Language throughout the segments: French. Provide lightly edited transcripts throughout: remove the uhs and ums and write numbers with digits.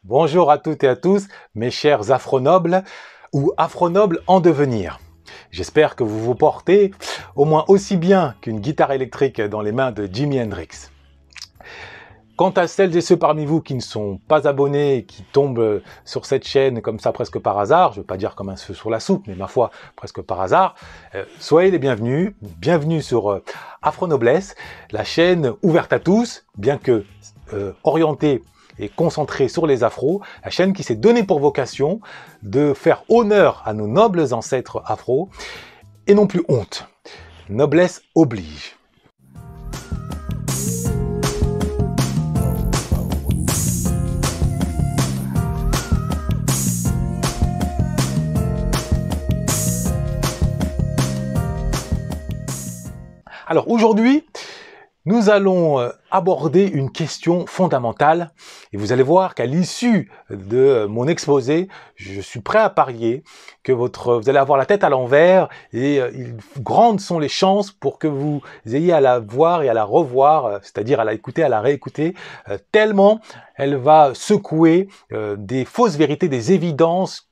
Bonjour à toutes et à tous, mes chers afronobles ou afronobles en devenir. J'espère que vous vous portez au moins aussi bien qu'une guitare électrique dans les mains de Jimi Hendrix. Quant à celles et ceux parmi vous qui ne sont pas abonnés et qui tombent sur cette chaîne comme ça presque par hasard, je ne veux pas dire comme un feu sur la soupe, mais ma foi, presque par hasard, soyez les bienvenus. Bienvenue sur Afronoblesse, la chaîne ouverte à tous, bien que orientée et concentrée sur les afros, la chaîne qui s'est donnée pour vocation de faire honneur à nos nobles ancêtres afro et non plus honte. Noblesse oblige. Alors aujourd'hui, nous allons aborder une question fondamentale et vous allez voir qu'à l'issue de mon exposé, je suis prêt à parier que vous allez avoir la tête à l'envers et grandes sont les chances pour que vous ayez à la voir et à la revoir, c'est-à-dire à la écouter, à la réécouter, tellement elle va secouer des fausses vérités, des évidences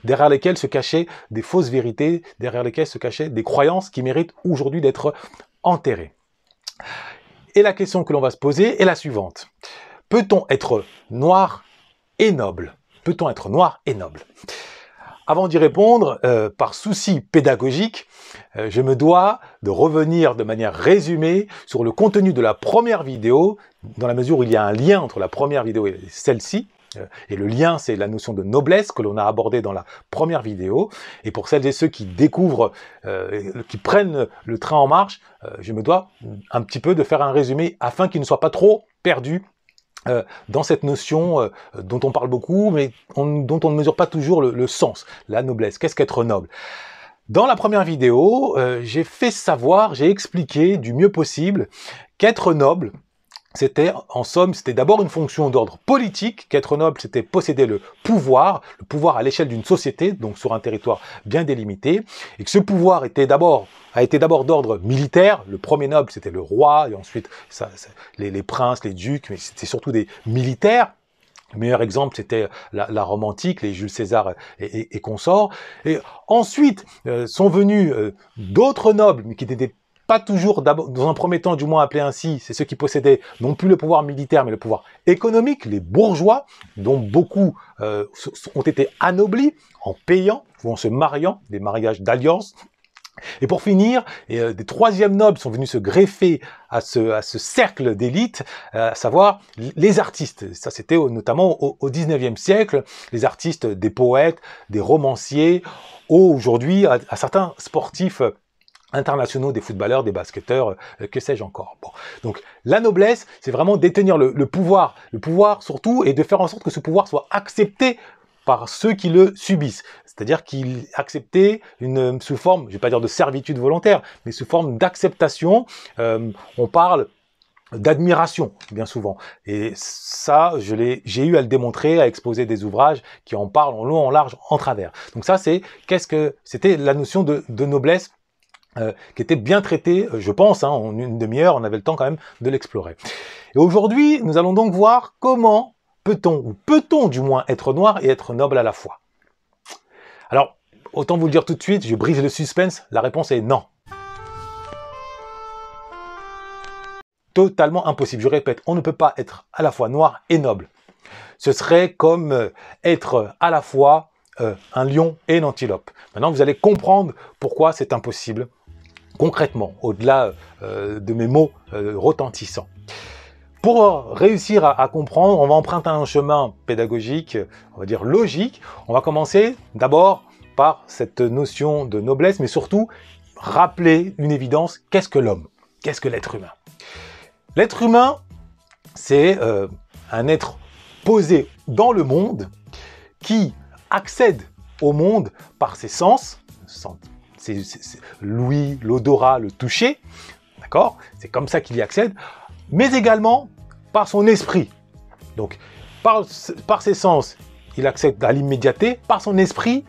derrière lesquelles se cachaient des fausses vérités, derrière lesquelles se cachaient des croyances qui méritent aujourd'hui d'être enterrées. Et la question que l'on va se poser est la suivante. Peut-on être noir et noble? Peut-on être noir et noble? Avant d'y répondre, par souci pédagogique, je me dois de revenir de manière résumée sur le contenu de la première vidéo, dans la mesure où il y a un lien entre la première vidéo et celle-ci. Et le lien, c'est la notion de noblesse que l'on a abordée dans la première vidéo. Et pour celles et ceux qui découvrent, qui prennent le train en marche, je me dois un petit peu de faire un résumé afin qu'ils ne soient pas trop perdus dans cette notion dont on parle beaucoup, mais dont on ne mesure pas toujours le sens, la noblesse. Qu'est-ce qu'être noble? Dans la première vidéo, j'ai fait savoir, j'ai expliqué du mieux possible qu'être noble, c'était, en somme, c'était d'abord une fonction d'ordre politique, qu'être noble, c'était posséder le pouvoir à l'échelle d'une société, donc sur un territoire bien délimité, et que ce pouvoir a été d'abord d'ordre militaire. Le premier noble, c'était le roi, et ensuite les princes, les ducs, mais c'était surtout des militaires. Le meilleur exemple, c'était la Rome antique, les Jules César et consorts. Et ensuite, sont venus d'autres nobles, mais qui n'étaient pas toujours, dans un premier temps du moins appelés ainsi, c'est ceux qui possédaient non plus le pouvoir militaire, mais le pouvoir économique, les bourgeois, dont beaucoup ont été anoblis en payant ou en se mariant, des mariages d'alliance. Et pour finir, des troisièmes nobles sont venus se greffer à ce cercle d'élite, à savoir les artistes. Ça, c'était notamment au 19e siècle, les artistes, des poètes, des romanciers, aujourd'hui à certains sportifs internationaux, des footballeurs, des basketteurs, que sais-je encore. Bon. Donc la noblesse, c'est vraiment détenir le pouvoir surtout, et de faire en sorte que ce pouvoir soit accepté par ceux qui le subissent. C'est-à-dire qu'il acceptait sous forme, je ne vais pas dire de servitude volontaire, mais sous forme d'acceptation. On parle d'admiration, bien souvent. Et ça, j'ai eu à le démontrer, à exposer des ouvrages qui en parlent en long, en large, en travers. Donc ça, c'était la notion de noblesse qui était bien traité, je pense, en une demi-heure, on avait le temps quand même de l'explorer. Et aujourd'hui, nous allons donc voir comment peut-on du moins être noir et être noble à la fois. Alors, autant vous le dire tout de suite, je brise le suspense, la réponse est non. Totalement impossible, je répète, on ne peut pas être à la fois noir et noble. Ce serait comme être à la fois un lion et une antilope. Maintenant, vous allez comprendre pourquoi c'est impossible. Concrètement, au-delà de mes mots retentissants. Pour réussir à comprendre, on va emprunter un chemin pédagogique, on va dire logique. On va commencer d'abord par cette notion de noblesse, mais surtout rappeler une évidence, qu'est-ce que l'homme? Qu'est-ce que l'être humain? L'être humain, c'est un être posé dans le monde qui accède au monde par ses sens, c'est l'ouïe, l'odorat, le toucher, d'accord? C'est comme ça qu'il y accède, mais également par son esprit. Donc, par ses sens, il accède à l'immédiateté, par son esprit,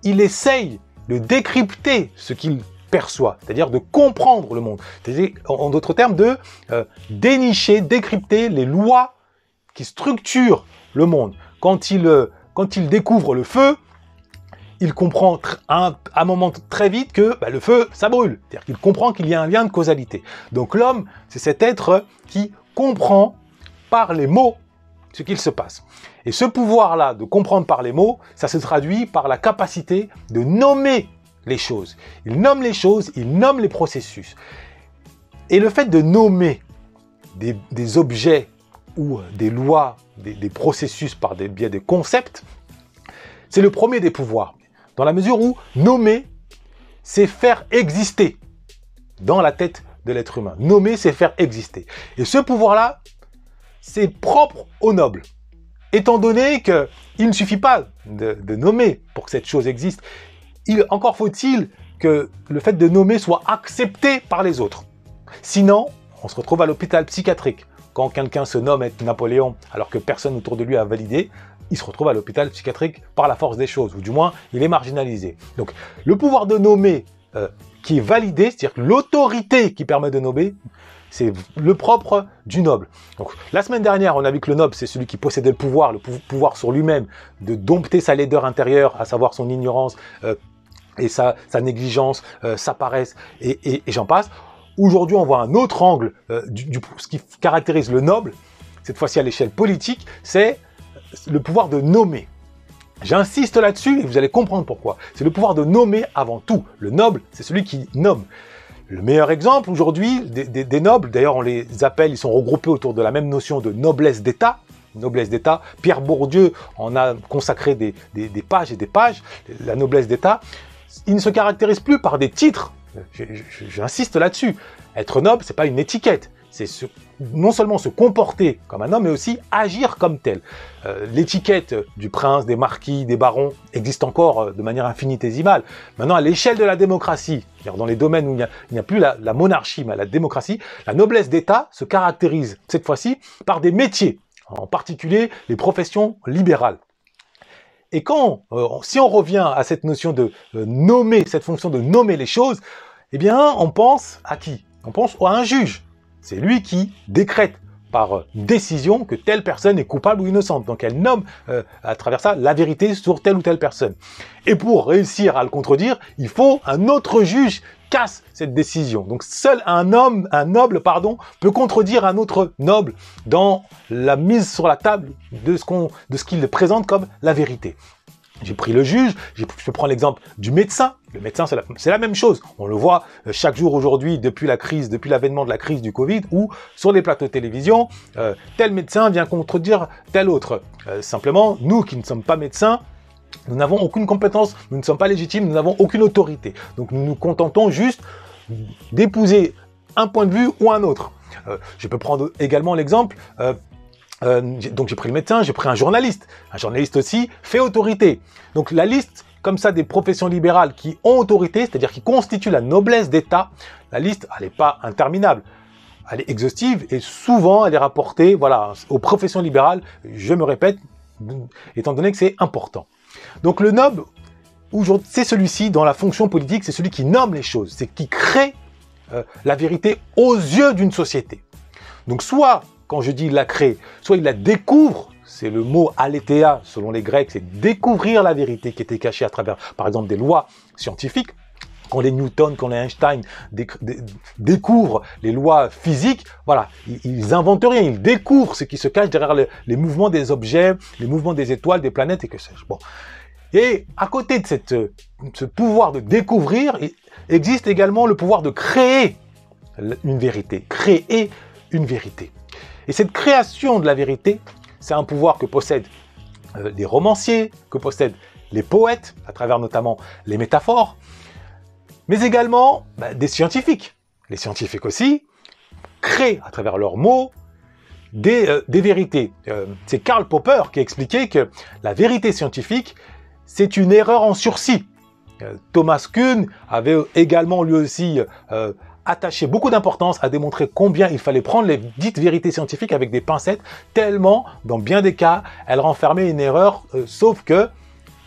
il essaye de décrypter ce qu'il perçoit, c'est-à-dire de comprendre le monde. C'est-à-dire, en d'autres termes, de dénicher, décrypter les lois qui structurent le monde. quand il découvre le feu, il comprend à un moment très vite que le feu, ça brûle. C'est-à-dire qu'il comprend qu'il y a un lien de causalité. Donc l'homme, c'est cet être qui comprend par les mots ce qu'il se passe. Et ce pouvoir-là de comprendre par les mots, ça se traduit par la capacité de nommer les choses. Il nomme les choses, il nomme les processus. Et le fait de nommer des objets ou des lois, des processus par des biais de concepts, c'est le premier des pouvoirs. Dans la mesure où nommer, c'est faire exister dans la tête de l'être humain. Nommer, c'est faire exister. Et ce pouvoir-là, c'est propre au noble. Étant donné qu'il ne suffit pas de nommer pour que cette chose existe, encore faut-il que le fait de nommer soit accepté par les autres. Sinon, on se retrouve à l'hôpital psychiatrique. Quand quelqu'un se nomme être Napoléon alors que personne autour de lui a validé, il se retrouve à l'hôpital psychiatrique par la force des choses, ou du moins, il est marginalisé. Donc, le pouvoir de nommer qui est validé, c'est-à-dire l'autorité qui permet de nommer, c'est le propre du noble. Donc, la semaine dernière, on a vu que le noble, c'est celui qui possédait le pouvoir sur lui-même, de dompter sa laideur intérieure, à savoir son ignorance et sa négligence, sa paresse, et j'en passe. Aujourd'hui, on voit un autre angle, ce qui caractérise le noble, cette fois-ci à l'échelle politique, c'est le pouvoir de nommer. J'insiste là-dessus et vous allez comprendre pourquoi. C'est le pouvoir de nommer avant tout. Le noble, c'est celui qui nomme. Le meilleur exemple aujourd'hui des nobles, d'ailleurs on les appelle, ils sont regroupés autour de la même notion de noblesse d'État. Noblesse d'État. Pierre Bourdieu en a consacré des pages et des pages. La noblesse d'État, il ne se caractérise plus par des titres. J'insiste là-dessus. Être noble, c'est pas une étiquette. C'est non seulement se comporter comme un homme, mais aussi agir comme tel. L'étiquette du prince, des marquis, des barons existe encore de manière infinitésimale. Maintenant, à l'échelle de la démocratie, dans les domaines où il n'y a plus la monarchie, mais la démocratie, la noblesse d'État se caractérise, cette fois-ci, par des métiers, en particulier les professions libérales. Et si on revient à cette notion de nommer, cette fonction de nommer les choses, eh bien, on pense à qui? On pense à un juge. C'est lui qui décrète par décision que telle personne est coupable ou innocente. Donc elle nomme à travers ça la vérité sur telle ou telle personne. Et pour réussir à le contredire, il faut un autre juge casse cette décision. Donc seul un noble, peut contredire un autre noble dans la mise sur la table de ce qu'il présente comme la vérité. J'ai pris le juge, je prends l'exemple du médecin. Le médecin, c'est la même chose. On le voit chaque jour aujourd'hui depuis l'avènement de la crise du Covid, où sur les plateaux de télévision, tel médecin vient contredire tel autre. Simplement, nous qui ne sommes pas médecins, nous n'avons aucune compétence, nous ne sommes pas légitimes, nous n'avons aucune autorité. Donc nous nous contentons juste d'épouser un point de vue ou un autre. Je peux prendre également l'exemple... donc j'ai pris le médecin, j'ai pris un journaliste. Un journaliste aussi fait autorité. Donc la liste comme ça des professions libérales qui ont autorité, c'est-à-dire qui constituent la noblesse d'État, la liste, elle n'est pas interminable. Elle est exhaustive et souvent elle est rapportée aux professions libérales, je me répète, étant donné que c'est important. Donc le noble, c'est celui-ci dans la fonction politique, c'est celui qui nomme les choses, c'est qui crée la vérité aux yeux d'une société. Donc soit quand je dis il la crée, soit il la découvre, c'est le mot aletheia selon les Grecs, c'est découvrir la vérité qui était cachée à travers, par exemple, des lois scientifiques. Quand les Newton, quand les Einstein découvrent les lois physiques, voilà, ils inventent rien, ils découvrent ce qui se cache derrière les mouvements des objets, les mouvements des étoiles, des planètes et que sais-je. Bon. Et à côté de ce pouvoir de découvrir, il existe également le pouvoir de créer une vérité, créer une vérité. Et cette création de la vérité, c'est un pouvoir que possèdent les romanciers, que possèdent les poètes, à travers notamment les métaphores, mais également des scientifiques. Les scientifiques aussi créent, à travers leurs mots, des vérités. C'est Karl Popper qui a expliqué que la vérité scientifique, c'est une erreur en sursis. Thomas Kuhn avait également lui aussi attaché beaucoup d'importance à démontrer combien il fallait prendre les dites vérités scientifiques avec des pincettes, tellement, dans bien des cas, elles renfermaient une erreur, sauf que,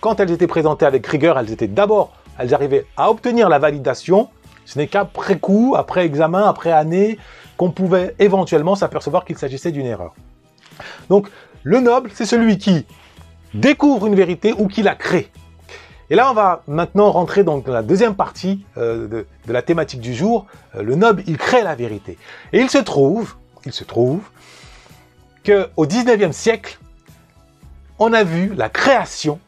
quand elles étaient présentées avec rigueur, elles arrivaient à obtenir la validation, ce n'est qu'après coup, après examen, après année, qu'on pouvait éventuellement s'apercevoir qu'il s'agissait d'une erreur. Donc, le noble, c'est celui qui découvre une vérité ou qui la crée. Et là, on va maintenant rentrer dans la deuxième partie de la thématique du jour. Le noble, il crée la vérité. Et il se trouve qu'au 19e siècle, on a vu la création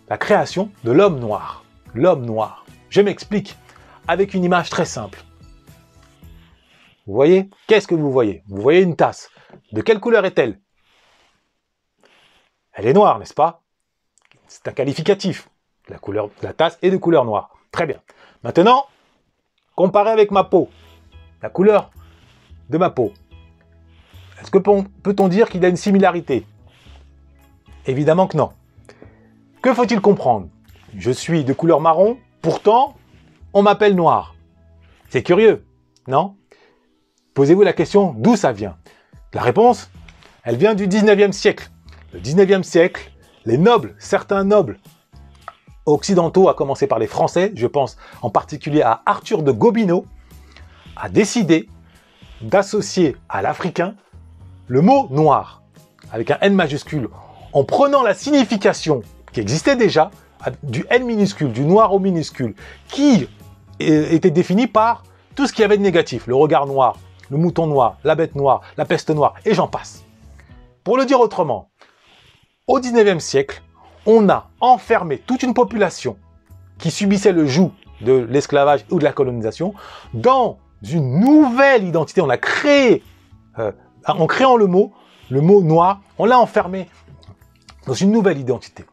de l'homme noir. L'homme noir. Je m'explique avec une image très simple. Vous voyez? Qu'est-ce que vous voyez? Vous voyez une tasse. De quelle couleur est-elle? Elle est noire, n'est-ce pas? C'est un qualificatif. La couleur de la tasse est de couleur noire. Très bien. Maintenant, comparé avec ma peau. La couleur de ma peau. Est-ce que peut-on dire qu'il y a une similarité? Évidemment que non. Que faut-il comprendre? Je suis de couleur marron, pourtant, on m'appelle noir. C'est curieux, non? Posez-vous la question d'où ça vient. La réponse, elle vient du 19e siècle. Le 19e siècle, les nobles, certains nobles occidentaux, à commencer par les Français, je pense en particulier à Arthur de Gobineau, a décidé d'associer à l'africain le mot noir, avec un N majuscule, en prenant la signification qui existait déjà du N minuscule, du noir au minuscule, qui était défini par tout ce qu'il y avait de négatif, le regard noir, le mouton noir, la bête noire, la peste noire, et j'en passe. Pour le dire autrement, au 19e siècle, on a enfermé toute une population qui subissait le joug de l'esclavage ou de la colonisation dans une nouvelle identité. On a créé, en créant le mot noir, on l'a enfermé dans une nouvelle identité.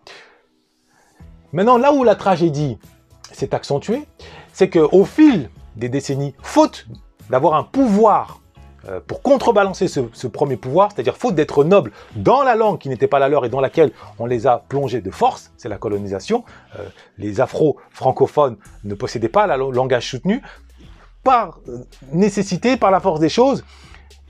Maintenant, là où la tragédie s'est accentuée, c'est qu'au fil des décennies, faute d'avoir un pouvoir pour contrebalancer ce premier pouvoir, c'est-à-dire faute d'être noble dans la langue qui n'était pas la leur et dans laquelle on les a plongés de force, c'est la colonisation, les afro-francophones ne possédaient pas le langage soutenu, par nécessité, par la force des choses,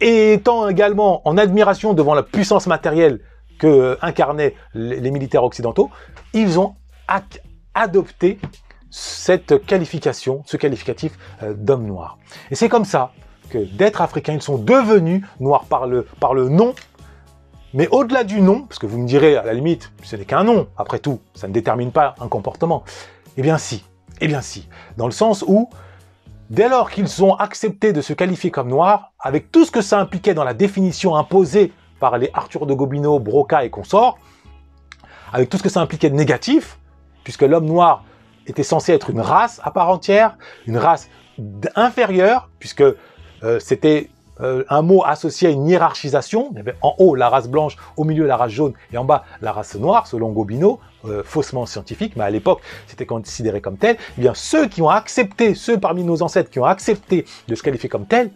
et étant également en admiration devant la puissance matérielle que incarnaient les militaires occidentaux, ils ont adopté cette qualification, ce qualificatif d'homme noir. Et c'est comme ça que d'être africains, ils sont devenus noirs par le nom, mais au-delà du nom, parce que vous me direz, à la limite, ce n'est qu'un nom, après tout, ça ne détermine pas un comportement. Eh bien si, dans le sens où, dès lors qu'ils ont accepté de se qualifier comme noirs, avec tout ce que ça impliquait dans la définition imposée par les Arthur de Gobineau, Broca et consorts, avec tout ce que ça impliquait de négatif, puisque l'homme noir était censé être une race à part entière, une race inférieure, puisque c'était un mot associé à une hiérarchisation. Il y avait en haut la race blanche, au milieu la race jaune et en bas la race noire, selon Gobineau, faussement scientifique, mais à l'époque c'était considéré comme tel. Eh bien, ceux qui ont accepté, ceux parmi nos ancêtres qui ont accepté de se qualifier comme tel,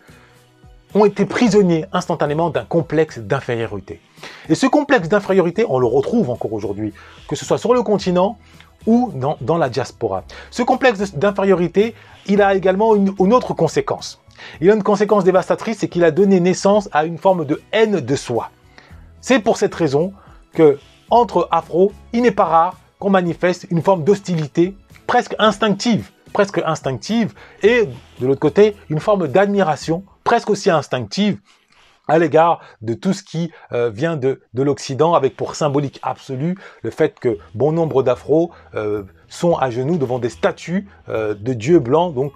ont été prisonniers instantanément d'un complexe d'infériorité. Et ce complexe d'infériorité, on le retrouve encore aujourd'hui, que ce soit sur le continent ou dans la diaspora. Ce complexe d'infériorité, il a également une autre conséquence. Il a une conséquence dévastatrice, c'est qu'il a donné naissance à une forme de haine de soi. C'est pour cette raison que, entre afro, il n'est pas rare qu'on manifeste une forme d'hostilité presque instinctive, et de l'autre côté, une forme d'admiration presque aussi instinctive à l'égard de tout ce qui vient de l'Occident, avec pour symbolique absolue le fait que bon nombre d'afros sont à genoux devant des statues de Dieu blanc, donc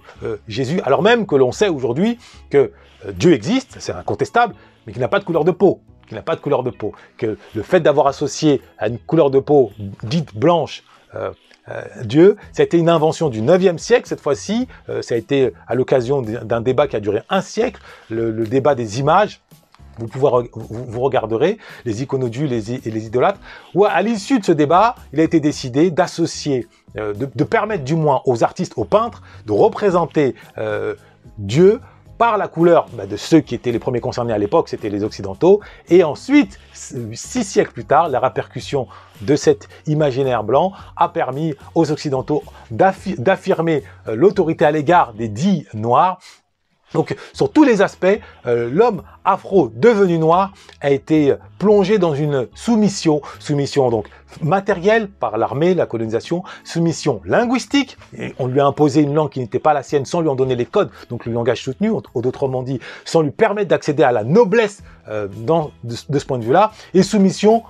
Jésus, alors même que l'on sait aujourd'hui que Dieu existe, c'est incontestable, mais qu'il n'a pas de couleur de peau, que le fait d'avoir associé à une couleur de peau dite blanche Dieu, ça a été une invention du 9e siècle cette fois-ci, ça a été à l'occasion d'un débat qui a duré un siècle, le débat des images. Vous regarderez les iconodus et les idolâtres, où à l'issue de ce débat, il a été décidé d'associer, de permettre du moins aux artistes, aux peintres, de représenter Dieu par la couleur de ceux qui étaient les premiers concernés à l'époque, c'était les Occidentaux, et ensuite, 6 siècles plus tard, la répercussion de cet imaginaire blanc a permis aux Occidentaux d'affirmer l'autorité à l'égard des dits noirs, Donc, sur tous les aspects, l'homme afro devenu noir a été plongé dans une soumission donc matérielle par l'armée, la colonisation, soumission linguistique, et on lui a imposé une langue qui n'était pas la sienne sans lui en donner les codes, donc le langage soutenu, autrement dit, sans lui permettre d'accéder à la noblesse de ce point de vue-là, et soumission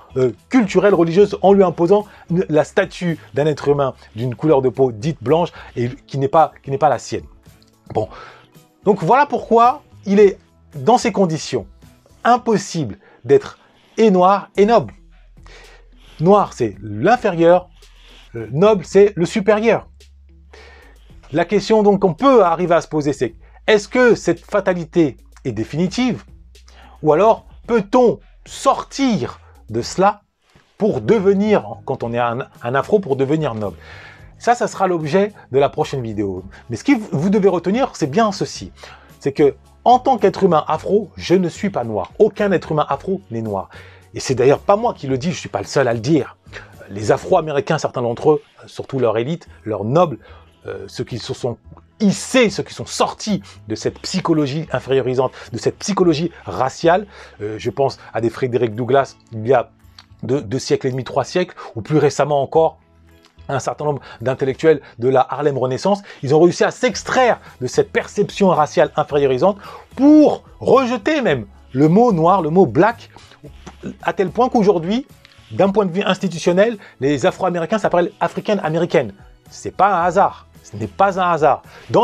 culturelle, religieuse, en lui imposant la statue d'un être humain d'une couleur de peau dite blanche et qui n'est pas la sienne. Bon. Donc voilà pourquoi il est, dans ces conditions, impossible d'être et noir et noble. Noir, c'est l'inférieur, noble, c'est le supérieur. La question donc qu'on peut arriver à se poser, c'est est-ce que cette fatalité est définitive? Ou alors peut-on sortir de cela pour devenir, quand on est un afro, pour devenir noble? Ça sera l'objet de la prochaine vidéo. Mais ce que vous devez retenir, c'est bien ceci. C'est que, en tant qu'être humain afro, je ne suis pas noir. Aucun être humain afro n'est noir. Et c'est d'ailleurs pas moi qui le dis, je ne suis pas le seul à le dire. Les Afro-Américains, certains d'entre eux, surtout leur élite, leurs nobles, ceux qui se sont hissés, ceux qui sont sortis de cette psychologie infériorisante, de cette psychologie raciale, je pense à des Frédéric Douglass, il y a 2 siècles et demi, 3 siècles, ou plus récemment encore, un certain nombre d'intellectuels de la Harlem Renaissance, ils ont réussi à s'extraire de cette perception raciale infériorisante pour rejeter même le mot noir, le mot black, à tel point qu'aujourd'hui, d'un point de vue institutionnel, les Afro-Américains s'appellent African American. C'est pas un hasard, ce n'est pas un hasard.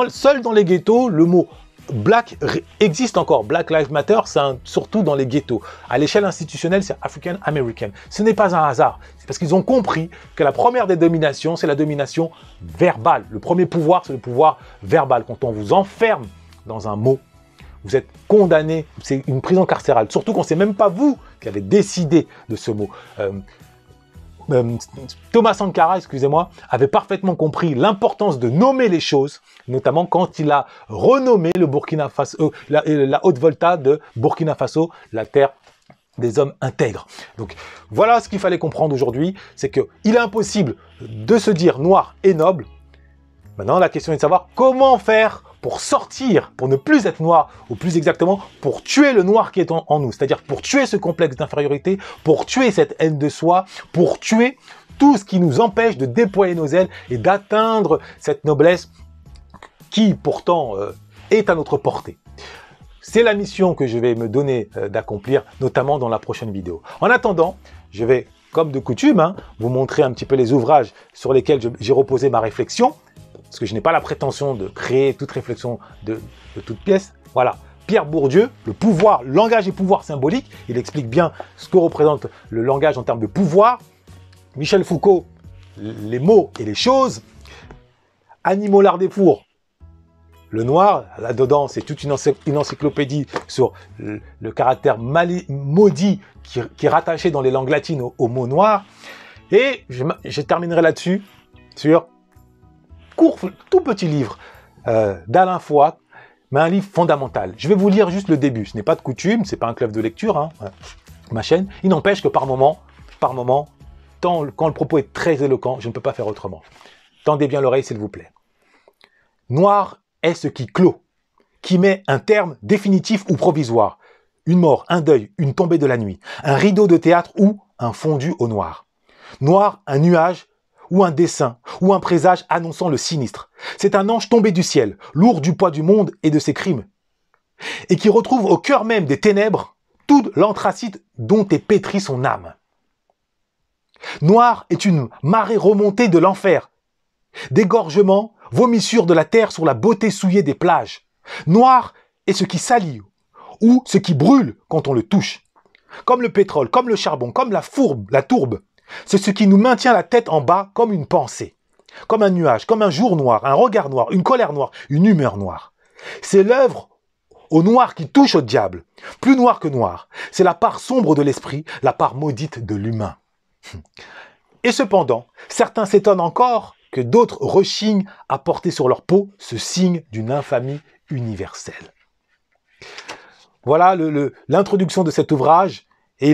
Seul dans les ghettos, le mot black existe encore. Black Lives Matter, c'est surtout dans les ghettos. À l'échelle institutionnelle, c'est African American. Ce n'est pas un hasard. C'est parce qu'ils ont compris que la première des dominations, c'est la domination verbale. Le premier pouvoir, c'est le pouvoir verbal. Quand on vous enferme dans un mot, vous êtes condamné. C'est une prison carcérale. Surtout quand c'est même pas vous qui avez décidé de ce mot. Thomas Sankara, excusez-moi, avait parfaitement compris l'importance de nommer les choses, notamment quand il a renommé le Burkina Faso, la Haute-Volta de Burkina Faso, la terre des hommes intègres. Donc voilà ce qu'il fallait comprendre aujourd'hui, c'est qu'il est impossible de se dire noir et noble. Maintenant, la question est de savoir comment faire pour sortir, pour ne plus être noir, ou plus exactement, pour tuer le noir qui est en nous. C'est-à-dire pour tuer ce complexe d'infériorité, pour tuer cette haine de soi, pour tuer tout ce qui nous empêche de déployer nos ailes et d'atteindre cette noblesse qui, pourtant, est à notre portée. C'est la mission que je vais me donner d'accomplir, notamment dans la prochaine vidéo. En attendant, je vais, comme de coutume, vous montrer un petit peu les ouvrages sur lesquels j'ai reposé ma réflexion, parce que je n'ai pas la prétention de créer toute réflexion de toute pièce. Voilà, Pierre Bourdieu, le pouvoir, langage et pouvoir symbolique, il explique bien ce que représente le langage en termes de pouvoir. Michel Foucault, les mots et les choses. Annie Mollard-Desfours, le noir, là-dedans, c'est toute une encyclopédie sur le caractère maudit qui est rattaché dans les langues latines au mot noir. Et je terminerai là-dessus sur tout petit livre d'Alain Foix, mais un livre fondamental. Je vais vous lire juste le début. Ce n'est pas de coutume, c'est pas un club de lecture, ma chaîne. Il n'empêche que par moment, quand le propos est très éloquent, je ne peux pas faire autrement. Tendez bien l'oreille, s'il vous plaît. Noir est ce qui clôt, qui met un terme définitif ou provisoire. Une mort, un deuil, une tombée de la nuit, un rideau de théâtre ou un fondu au noir. Noir, un nuage, ou un dessin, ou un présage annonçant le sinistre. C'est un ange tombé du ciel, lourd du poids du monde et de ses crimes, et qui retrouve au cœur même des ténèbres tout l'anthracite dont est pétrie son âme. Noir est une marée remontée de l'enfer, d'égorgement, vomissure de la terre sur la beauté souillée des plages. Noir est ce qui salit, ou ce qui brûle quand on le touche. Comme le pétrole, comme le charbon, comme la tourbe. C'est ce qui nous maintient la tête en bas comme une pensée, comme un nuage, comme un jour noir, un regard noir, une colère noire, une humeur noire. C'est l'œuvre au noir qui touche au diable, plus noir que noir. C'est la part sombre de l'esprit, la part maudite de l'humain. Et cependant, certains s'étonnent encore que d'autres rechignent à porter sur leur peau ce signe d'une infamie universelle. Voilà l'introduction de cet ouvrage, et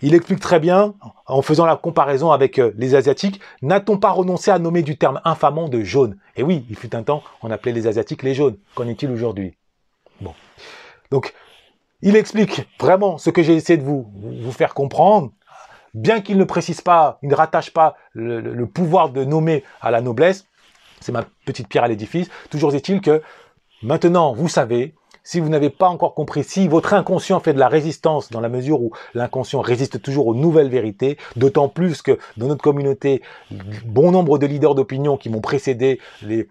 il explique très bien, en faisant la comparaison avec les Asiatiques, n'a-t-on pas renoncé à nommer du terme infamant de jaune? Et oui, il fut un temps, on appelait les Asiatiques les jaunes. Qu'en est-il aujourd'hui? Bon. Donc, il explique vraiment ce que j'ai essayé de vous faire comprendre, bien qu'il ne précise pas, il ne rattache pas le pouvoir de nommer à la noblesse. C'est ma petite pierre à l'édifice. Toujours est-il que maintenant, vous savez, si vous n'avez pas encore compris, si votre inconscient fait de la résistance dans la mesure où l'inconscient résiste toujours aux nouvelles vérités, d'autant plus que dans notre communauté, bon nombre de leaders d'opinion qui m'ont précédé, les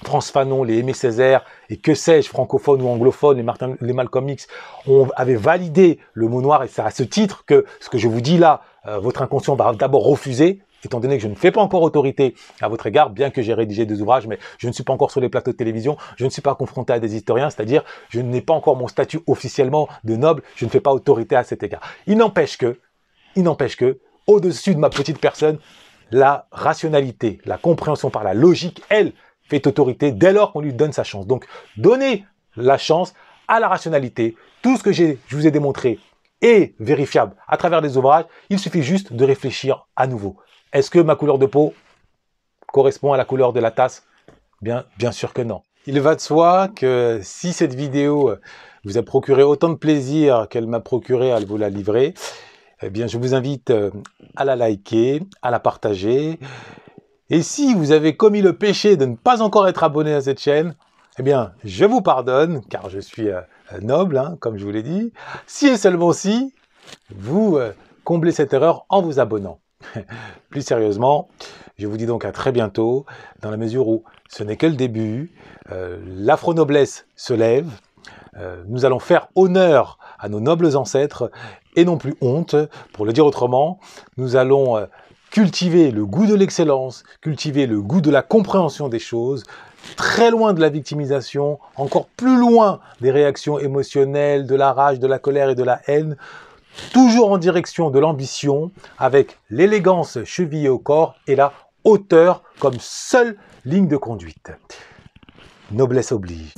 France Fanon, les Aimé Césaire et que sais-je, francophones ou anglophones, les Malcolm X, avaient validé le mot noir et c'est à ce titre que ce que je vous dis là, votre inconscient va d'abord refuser, étant donné que je ne fais pas encore autorité à votre égard, bien que j'ai rédigé des ouvrages, mais je ne suis pas encore sur les plateaux de télévision, je ne suis pas confronté à des historiens, c'est-à-dire je n'ai pas encore mon statut officiellement de noble, je ne fais pas autorité à cet égard. Il n'empêche que, au-dessus de ma petite personne, la rationalité, la compréhension par la logique, elle, fait autorité dès lors qu'on lui donne sa chance. Donc, donnez la chance à la rationalité. Tout ce que je vous ai démontré est vérifiable à travers des ouvrages. Il suffit juste de réfléchir à nouveau. Est-ce que ma couleur de peau correspond à la couleur de la tasse? Bien sûr que non. Il va de soi que si cette vidéo vous a procuré autant de plaisir qu'elle m'a procuré à vous la livrer, eh bien, je vous invite à la liker, à la partager. Et si vous avez commis le péché de ne pas encore être abonné à cette chaîne, eh bien, je vous pardonne, car je suis noble, hein, comme je vous l'ai dit, si et seulement si vous comblez cette erreur en vous abonnant. Plus sérieusement, je vous dis donc à très bientôt, dans la mesure où ce n'est que le début, l'afro-noblesse se lève, nous allons faire honneur à nos nobles ancêtres et non plus honte, pour le dire autrement, nous allons cultiver le goût de l'excellence, cultiver le goût de la compréhension des choses, très loin de la victimisation, encore plus loin des réactions émotionnelles, de la rage, de la colère et de la haine, toujours en direction de l'ambition, avec l'élégance chevillée au corps et la hauteur comme seule ligne de conduite. Noblesse oblige.